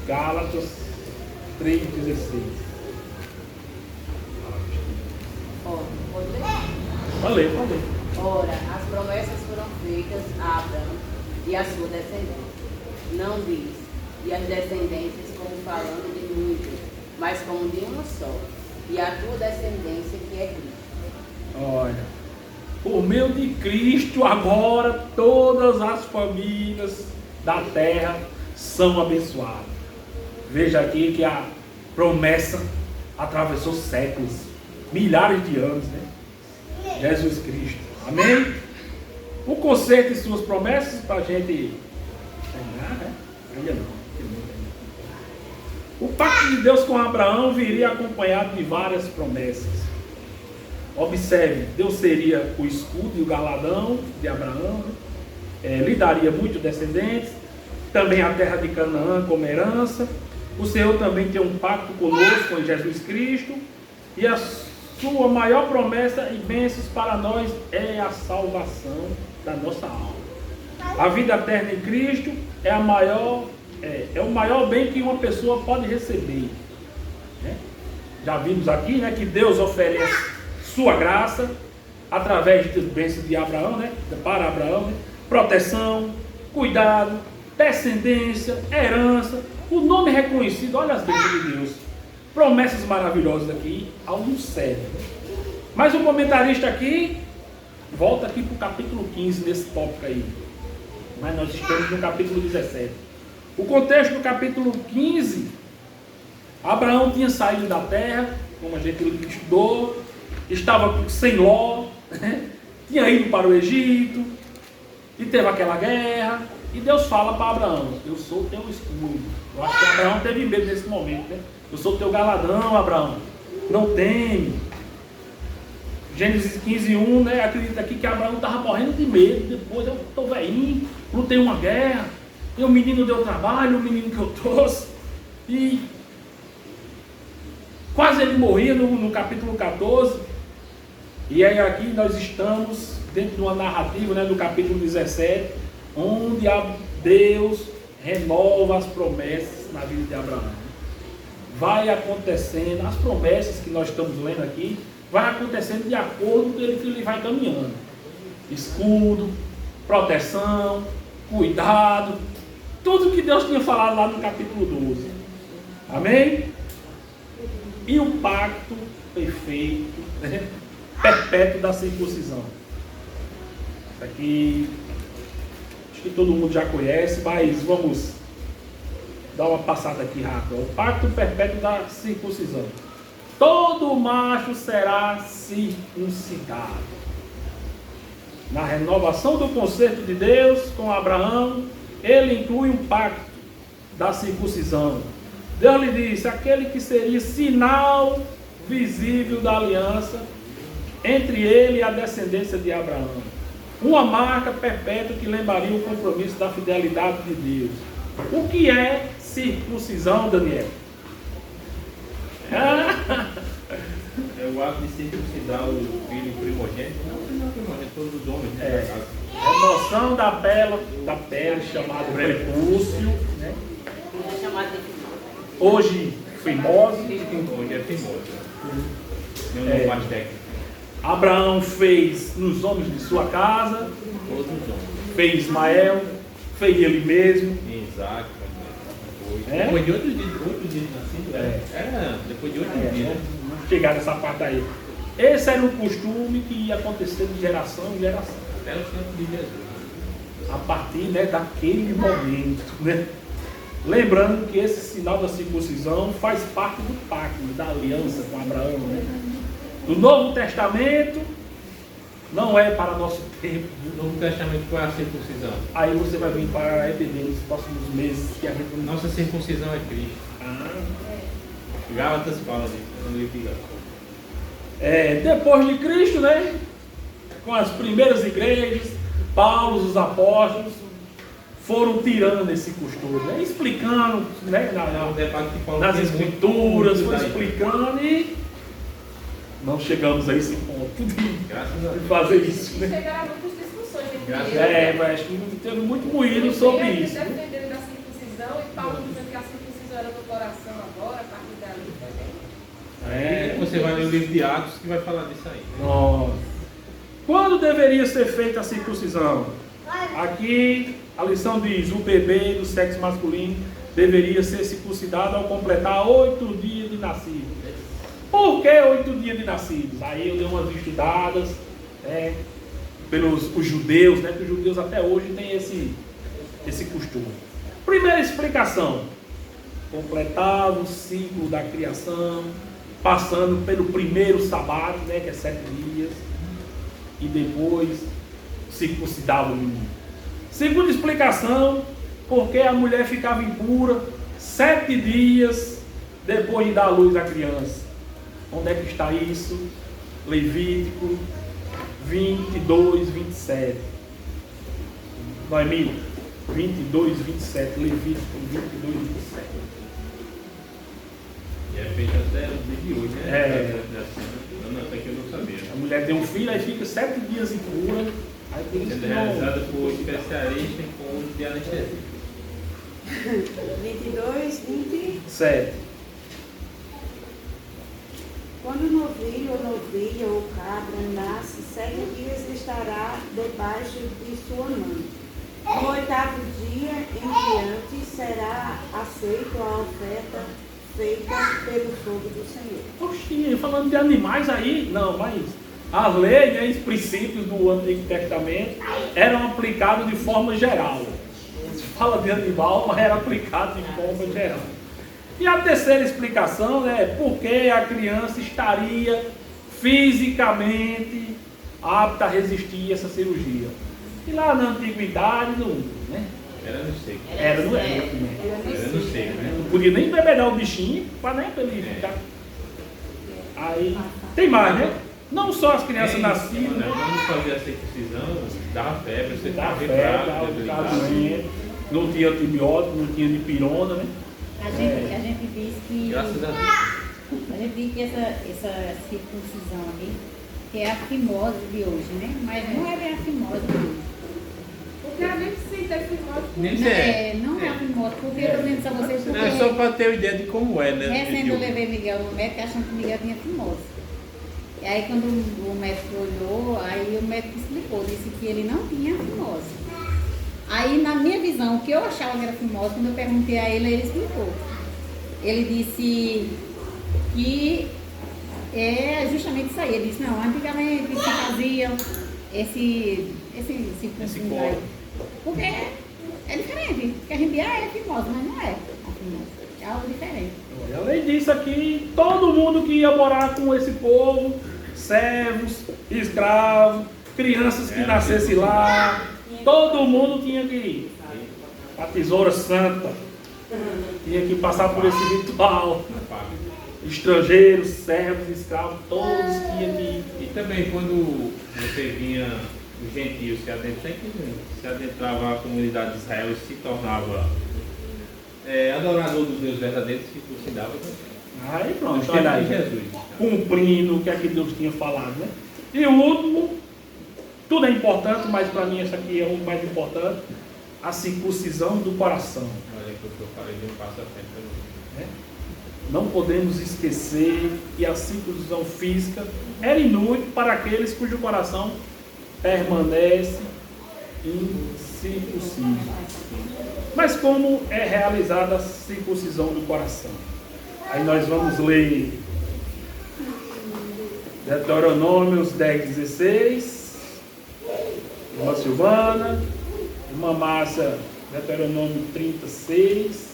Gálatas 3,16. Pode ler. Ora, as promessas foram feitas a Abraão e a sua descendência. Não diz, e as descendências como falando de muitos, mas como de uma só, e a tua descendência que é Cristo. Olha, por meio de Cristo agora todas as famílias da terra são abençoadas. Veja aqui que a promessa atravessou séculos, milhares de anos, né? Jesus Cristo. Amém? O conceito e suas promessas para a gente terminar, né? Ainda não. O pacto de Deus com Abraão viria acompanhado de várias promessas. Observe, Deus seria o escudo e o galadão de Abraão, né? Lhe daria muitos descendentes, também a terra de Canaã como herança. O Senhor também tem um pacto conosco em Jesus Cristo, e a sua maior promessa e bênçãos para nós é a salvação da nossa alma. A vida eterna em Cristo é o maior bem que uma pessoa pode receber, né? Já vimos aqui, né, que Deus oferece sua graça através das bênçãos de Abraão, né, para Abraão, né? Proteção, cuidado, descendência, herança, o nome reconhecido. Olha as bênçãos de Deus, promessas maravilhosas aqui ao nos serve. Mas o comentarista aqui volta aqui para o capítulo 15 desse tópico aí, mas nós estamos no capítulo 17. O contexto do capítulo 15, Abraão tinha saído da terra, como a gente estudou, estava sem Ló, né? Tinha ido para o Egito, e teve aquela guerra, e Deus fala para Abraão: eu sou teu escudo. Eu acho que Abraão teve medo nesse momento, né? Eu sou teu galadão, Abraão, não teme. Gênesis 15:1, né? Acredita aqui que Abraão estava morrendo de medo. Depois eu estou velhinho, lutei uma guerra, e o menino deu trabalho, o menino que eu trouxe, e quase ele morria no capítulo 14. E aí aqui nós estamos dentro de uma narrativa, né, do capítulo 17, onde Deus renova as promessas na vida de Abraão. Vai acontecendo, as promessas que nós estamos lendo aqui, vai acontecendo de acordo com ele que ele vai caminhando. Escudo, proteção, cuidado, tudo que Deus tinha falado lá no capítulo 12. Amém? E o pacto perfeito, né, perpétuo da circuncisão. Isso aqui, acho que todo mundo já conhece, mas vamos dar uma passada aqui rápida. O pacto perpétuo da circuncisão. Todo macho será circuncidado. Na renovação do concerto de Deus com Abraão, ele inclui um pacto da circuncisão. Deus lhe disse, aquele que seria sinal visível da aliança entre ele e a descendência de Abraão. Uma marca perpétua que lembraria o compromisso da fidelidade de Deus. O que é circuncisão, Daniel? É o ato de circuncidar o filho primogênito. Não primogênito, todos os homens, né? Remoção da pele chamada prepúcio, né? É chamado de Hoje, fimose. Hoje é fimose. Meu nome mais técnico. Abraão fez nos homens de sua casa, Todos os homens. fez Ismael, fez ele mesmo. Isaac, É? depois de outros dias nascido, era depois de 8 dias. Vamos chegar nessa parte aí. Esse era um costume que ia acontecer de geração em geração. Até o tempo de Jesus. A partir, né, daquele momento, né? Lembrando que esse sinal da circuncisão faz parte do pacto, da aliança com Abraão, né? No Novo Testamento não é para nosso tempo. No Novo Testamento, qual é a circuncisão? Aí você vai vir para entender nos próximos meses que a gente Nossa circuncisão é Cristo. Gálatas fala disso, no livro de Gálatas. Depois de Cristo, né? Com as primeiras igrejas, Paulo, os apóstolos foram tirando esse costume, né? Explicando, né? O debate que Paulo Nas tem escrituras, muito foi daí. explicando e não chegamos a esse ponto Graças a de Deus. fazer isso, né? Chegaram muitas discussões entre Graças eles. Mas acho que teve muito moído sobre isso. Defendendo da circuncisão e Paulo dizendo que a circuncisão era do coração agora, a partir dali também. Aí você vai ler o livro de Atos que vai falar disso aí. Nossa. Quando deveria ser feita a circuncisão? Aqui a lição diz: o bebê do sexo masculino deveria ser circuncidado ao completar 8 dias de nascido. Por que 8 dias de nascidos? Aí eu dei umas estudadas, né, pelos os judeus, né, que os judeus até hoje têm esse costume. Primeira explicação: completava o ciclo da criação, passando pelo primeiro sábado, né, que é 7 dias, e depois circuncidava o menino. Segunda explicação: porque a mulher ficava impura 7 dias depois de dar à luz à criança. Onde é que está isso? Levítico 22, 27. Noemí, 22, 27. Levítico 22, 27. E é feito até o dia de hoje, né? Não, até que eu não sabia. A mulher tem um filho, aí fica 7 dias impura. Aí por isso Sendo que realizada por especialista com uso de anestesia. 22, 7. Quando o novilho ou novilha ou cabra nasce, 7 dias estará debaixo de sua mãe. No 8º dia em diante será aceita a oferta feita pelo fogo do Senhor. Poxa, falando de animais aí, não, mas as leis, né, os princípios do Antigo Testamento eram aplicados de forma geral. Se fala de animal, mas era aplicado de forma geral. E a terceira explicação é porque a criança estaria fisicamente apta a resistir a essa cirurgia. E lá na antiguidade, não, né? Era no seco. Era no seco, né? Era no seco, né? Não podia nem bebedar o bichinho para nem ele ficar. Aí, tem mais, né? Não só as crianças nascidas, né? Quando fazia a circuncisão, dava febre, você Dava estava febre, dava doente, não tinha antibiótico, não tinha dipirona, né? A gente diz que. Graças a Deus. A gente diz que essa circuncisão aqui, que é a fimose de hoje, né? Mas não é bem a fimose de hoje. Porque a gente se ter fimose com Nem Não sei. é, não é a fimose, porque eu tô dizendo a vocês porque. É só para ter uma ideia de como é, né? Recente eu levei Miguel no médico achando que Miguel tinha fimose. E aí quando o médico olhou, aí o médico explicou, disse que ele não tinha fimose. Aí na minha visão, o que eu achava que era fimose, quando eu perguntei a ele, ele explicou. Ele disse que é justamente isso aí. Ele disse, não, antigamente se fazia esse circuncisão aí. Porque é diferente. Porque a gente é fimose, mas não é a fimose. É algo diferente. Além disso aqui, todo mundo que ia morar com esse povo, servos, escravos, crianças que nascessem lá, todo mundo tinha que ir. A tesoura santa tinha que passar por esse ritual. Estrangeiros, servos, escravos, todos tinham que ir. E também quando você vinha, os gentios se adentrava a comunidade de Israel e se tornava adorador dos Deus verdadeiros, se circuncidava também. Aí pronto, Nos olha tempos de aí, Jesus. cumprindo o que é que Deus tinha falado, né? E o último, tudo é importante, mas para mim esse aqui é o mais importante, a circuncisão do coração. Olha que eu falei de um passo à frente para você. Né? Não podemos esquecer que a circuncisão física era inútil para aqueles cujo coração permanece incircunciso. Mas como é realizada a circuncisão do coração? Aí nós vamos ler Deuteronômio 10:16, irmã Silvana, irmã Márcia, Deuteronômio 36,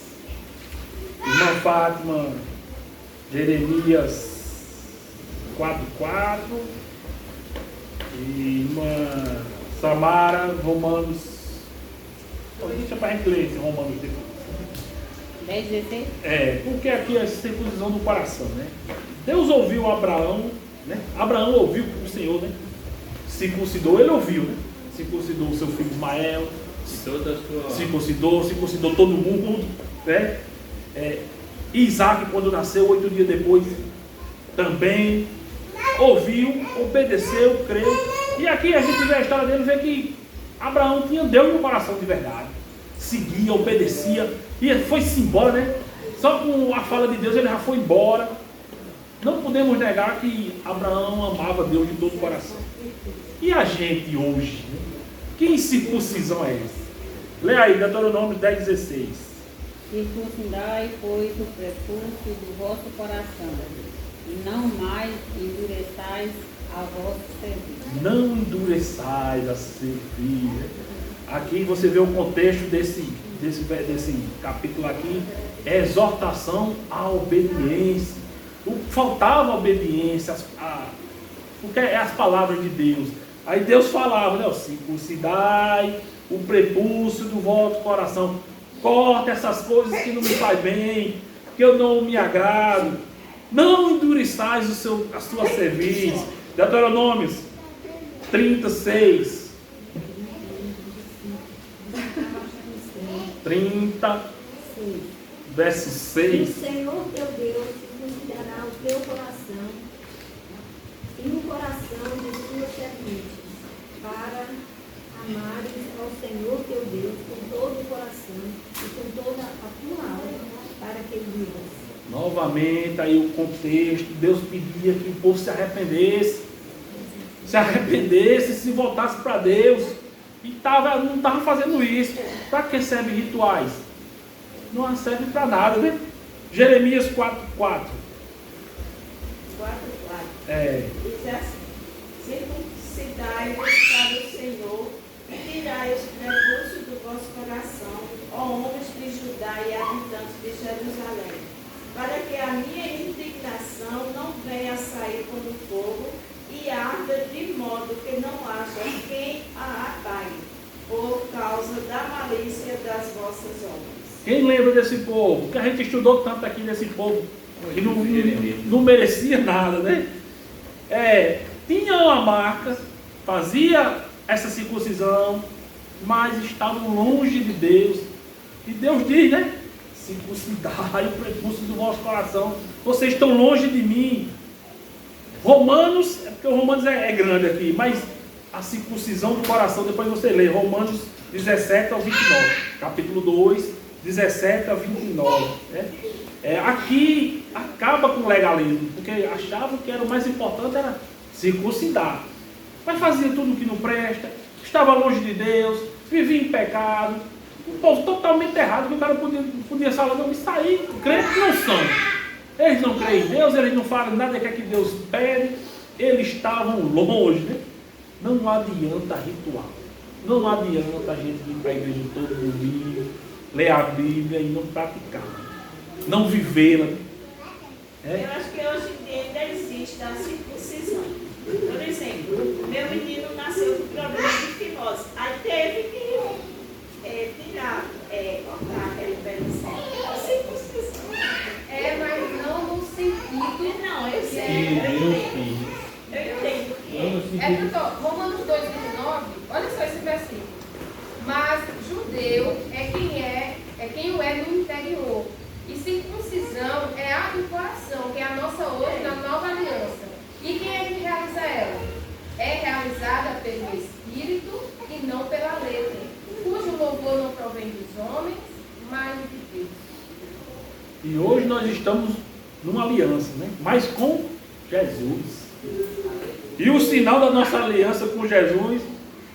irmã Fátima, Jeremias 4:4 e irmã Samara, Romanos. Deixa para a gente ler esse Romanos depois. 10:16? Porque aqui é a circuncisão do coração, né? Deus ouviu Abraão, né? Abraão ouviu o Senhor, né? Circuncidou, ele ouviu, né? Circuncidou o seu filho Ismael, circuncidou todo mundo, né? Isaac, quando nasceu, 8 dias depois, também ouviu, obedeceu, creu. E aqui a gente vê a história dele, vê que Abraão tinha Deus no coração de verdade. Seguia, obedecia, e foi-se embora, né? Só com a fala de Deus ele já foi embora. Não podemos negar que Abraão amava Deus de todo o coração. E a gente hoje, né? Que circuncisão é essa? Lê aí, Deuteronômio 10:16. Circuncidai, pois, o prepúcio do vosso coração, e não mais endureçais a vosso serviço. Não endureçais a servir. Aqui você vê o contexto desse capítulo aqui, é exortação à obediência. Faltava obediência, porque é as palavras de Deus. Aí Deus falava, né? Circuncidai o prepúcio do vosso coração. Corta essas coisas que não me faz bem, que eu não me agrado. Não endureçais a sua serviço. Deuteronômio 36. 30, verso 6. O Senhor teu Deus circuncidará o teu coração e o coração de suas serventes, para amares ao Senhor teu Deus com todo o coração e com toda a tua alma, para que vivas. Novamente aí o contexto, Deus pedia que o povo se arrependesse, se voltasse para Deus, e não estava fazendo isso. Para que serve rituais? Não serve para nada, né? Jeremias 4:4. 4:4. Diz assim: circuncidai-vos para o Senhor e tirai os prepúcios do vosso coração, ó homens de Judá e habitantes de Jerusalém, para que a minha indignação não venha a sair como fogo e arda de modo que não haja quem a apague, por causa da malícia das vossas obras. Quem lembra desse povo? Que a gente estudou tanto aqui desse povo que não merecia nada, né? tinha uma marca, fazia essa circuncisão, mas estavam longe de Deus. E Deus diz, né? Circuncidai o prepúcio do vosso coração. Vocês estão longe de mim. Romanos, é porque o Romanos é grande aqui, mas a circuncisão do coração, depois você lê, Romanos 17 ao 29, capítulo 2, 17 ao 29. Né? Aqui acaba com o legalismo, porque achavam que era o mais importante era circuncidar. Mas fazia tudo o que não presta, estava longe de Deus, vivia em pecado, um povo totalmente errado, que o cara podia falar, não, isso aí, crentes não são. Eles não creem em Deus, eles não falam nada que Deus pede, eles estavam longe, né? Não adianta ritual, não adianta a gente ir para a igreja todo domingo, ler a Bíblia e não praticar, não vivê-la. Eu acho que hoje em dia ainda existe a circuncisão. Por exemplo, meu menino nasceu com problema de fimose, aí teve que cortar aquele pedacinho. Circuncisão. Mas não no sentido. Não, eu sei. Eu entendo. Romanos 2:19, olha só esse versículo. Mas judeu é quem o é no interior. E circuncisão é a do coração, que é a nossa hoje na nova aliança. E quem é que realiza ela? É realizada pelo Espírito e não pela letra, cujo louvor não provém dos homens, mas de Deus. E hoje nós estamos numa aliança, né? Mas com Jesus. E o sinal da nossa aliança com Jesus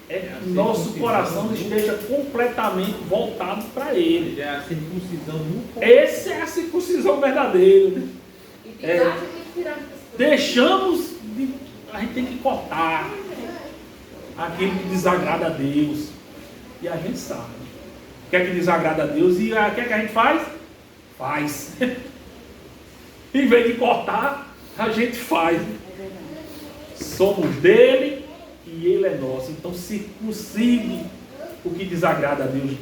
é que nosso coração esteja completamente voltado para Ele. É a circuncisão no coração. Essa é a circuncisão verdadeira. Né? Deixamos de... A gente tem que cortar aquilo que desagrada a Deus. E a gente sabe. O que é que desagrada a Deus e o que é que a gente faz? Faz. Em vez de cortar, a gente faz. Somos dele e ele é nosso. Então circuncide o que desagrada a Deus.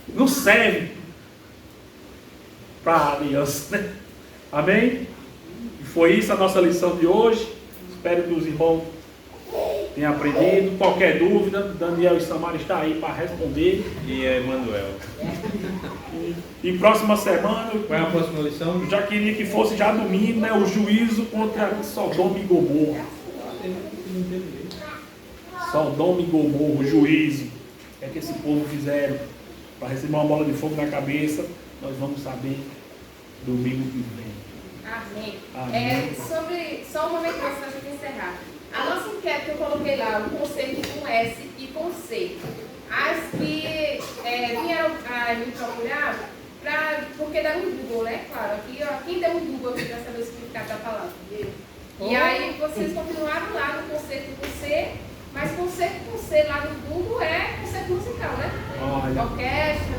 Não serve para a aliança, né? Amém? E foi isso a nossa lição de hoje. Espero que os irmãos tenham aprendido. Qualquer dúvida, Daniel e Samara estão aí para responder. E Emanuel. E próxima semana, Qual é a próxima lição? eu já queria que fosse já domingo, né? O juízo contra Sodoma e Gomorra. Sodoma e Gomorra, o juízo. O que é que esse povo fizeram para receber uma bola de fogo na cabeça? Nós vamos saber domingo que vem. Amém. Só um momento que nós temos que encerrar. A nossa enquete eu coloquei lá o conceito com S e com C. As que vieram me procurar, porque deram um Google, né? Claro, aqui, quem deu um Google aqui para saber o significado da palavra? E aí vocês continuaram lá no conceito com C, mas conceito com C lá no Google é conceito musical, né? Orquestra.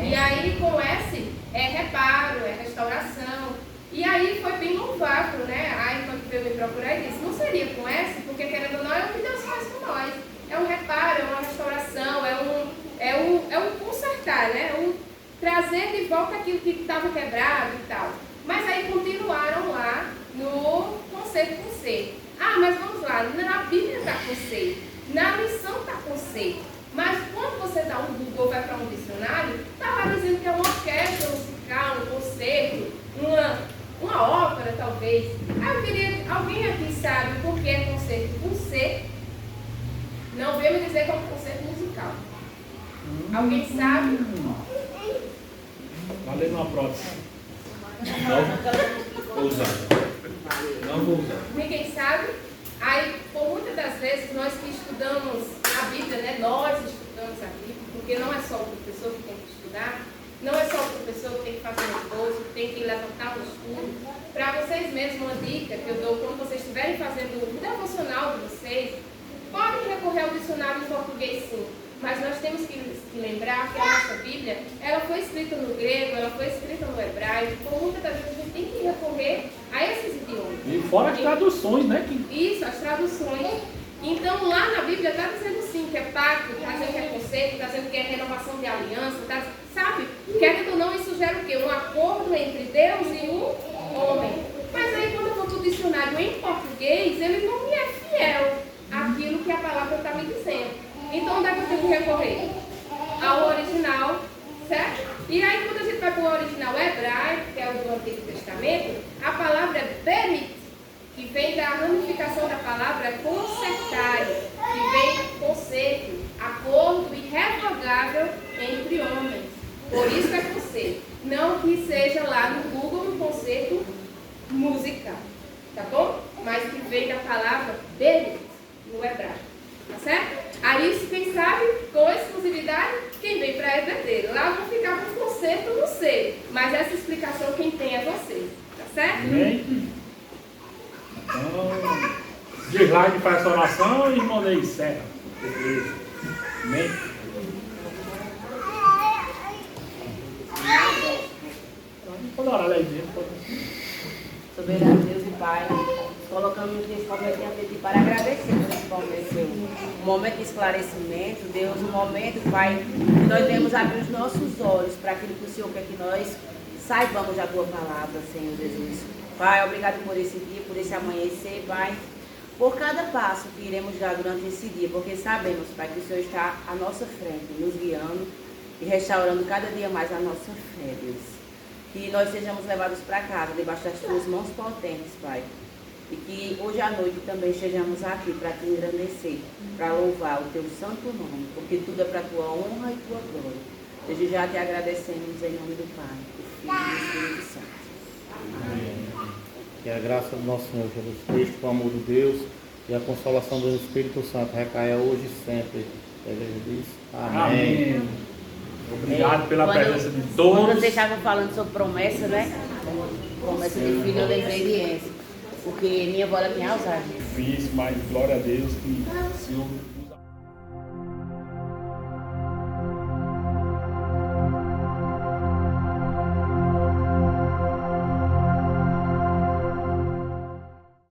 E aí com S é reparo, é restauração. E aí foi bem louvável, né? A irmã que veio me procurar e disse, não seria com S, porque querendo ou não é o que Deus faz com nós. É um reparo, é uma restauração, é um consertar, né? É um trazer de volta aquilo que estava quebrado e tal. Mas aí continuaram lá no conceito com C. Mas vamos lá, na Bíblia está com C, na lição está com C. Mas quando você dá um Google, vai para um dicionário, está lá dizendo que é uma orquestra musical, um concerto, uma ópera talvez. Eu queria, alguém aqui sabe por que é concerto com C? Não veio me dizer que é um concerto musical. Alguém sabe? Valeu uma próxima. Não vou usar. Ninguém sabe? Aí, por muitas das vezes, nós que estudamos a Bíblia, né? Nós estudamos a Bíblia, porque não é só o professor que tem que estudar, não é só o professor que tem que fazer um esboço, que tem que levantar um estudo. Para vocês mesmos, uma dica que eu dou quando vocês estiverem fazendo o devocional de vocês, podem recorrer ao dicionário em português sim, mas nós temos que lembrar que a nossa Bíblia, ela foi escrita no grego, ela foi escrita no hebraico, por muitas das vezes a gente tem que recorrer a esses idiomas. E fora as traduções, né? Isso, as traduções. Então lá na Bíblia está dizendo sim que é pacto, está dizendo que é conceito, está dizendo que é renovação de aliança, sabe? Querendo ou não, isso gera o quê? Um acordo entre Deus e um homem. Mas aí quando eu vou para o dicionário em português, ele não me é fiel me dizendo. Então, onde é que eu tenho que recorrer? Ao original, certo? E aí, quando a gente vai para o original hebraico, que é o do Antigo Testamento, a palavra é berit, que vem da ramificação da palavra consertar, que vem conserto, acordo irrevogável entre homens. Por isso é conserto. Não que seja lá no Google um concerto musical, tá bom? Mas que vem da palavra berit, no hebraico, tá certo? Aí, quem sabe, com exclusividade, quem vem para a EBD. Lá eu vou ficar com concerto, não sei. Mas essa explicação quem tem é vocês, tá certo? Amém? Então, Gislaide faz essa oração e irmão Ney encerra. Beleza. Amém? Pode orar lá dentro. Soberano Deus e Pai, colocamos nesse momento diante de Ti para agradecer por esse momento, Senhor. Um momento de esclarecimento, Deus, um momento, Pai, que nós devemos abrir os nossos olhos para aquilo que o Senhor quer que nós saibamos da Tua palavra, Senhor Jesus. Pai, obrigado por esse dia, por esse amanhecer, Pai, por cada passo que iremos dar durante esse dia, porque sabemos, Pai, que o Senhor está à nossa frente, nos guiando e restaurando cada dia mais a nossa fé, Deus. Que nós sejamos levados para casa, debaixo das Tuas mãos potentes, Pai. E que hoje à noite também estejamos aqui para Te engrandecer, para louvar o Teu santo nome, porque tudo é para a Tua honra e Tua glória. Desde já Te agradecemos em nome do Pai, do Filho e do Espírito Santo. Amém. Que a graça do nosso Senhor Jesus Cristo, o amor de Deus e a consolação do Espírito Santo recaia hoje e sempre. Ele diz, amém. Amém. Obrigado pela presença de Quando todos. vocês estavam falando sobre promessa, né? Promessa de filho, eu lembrei de essa. Porque minha avó era minha Alzheimer. Difícil, mas glória a Deus que o Senhor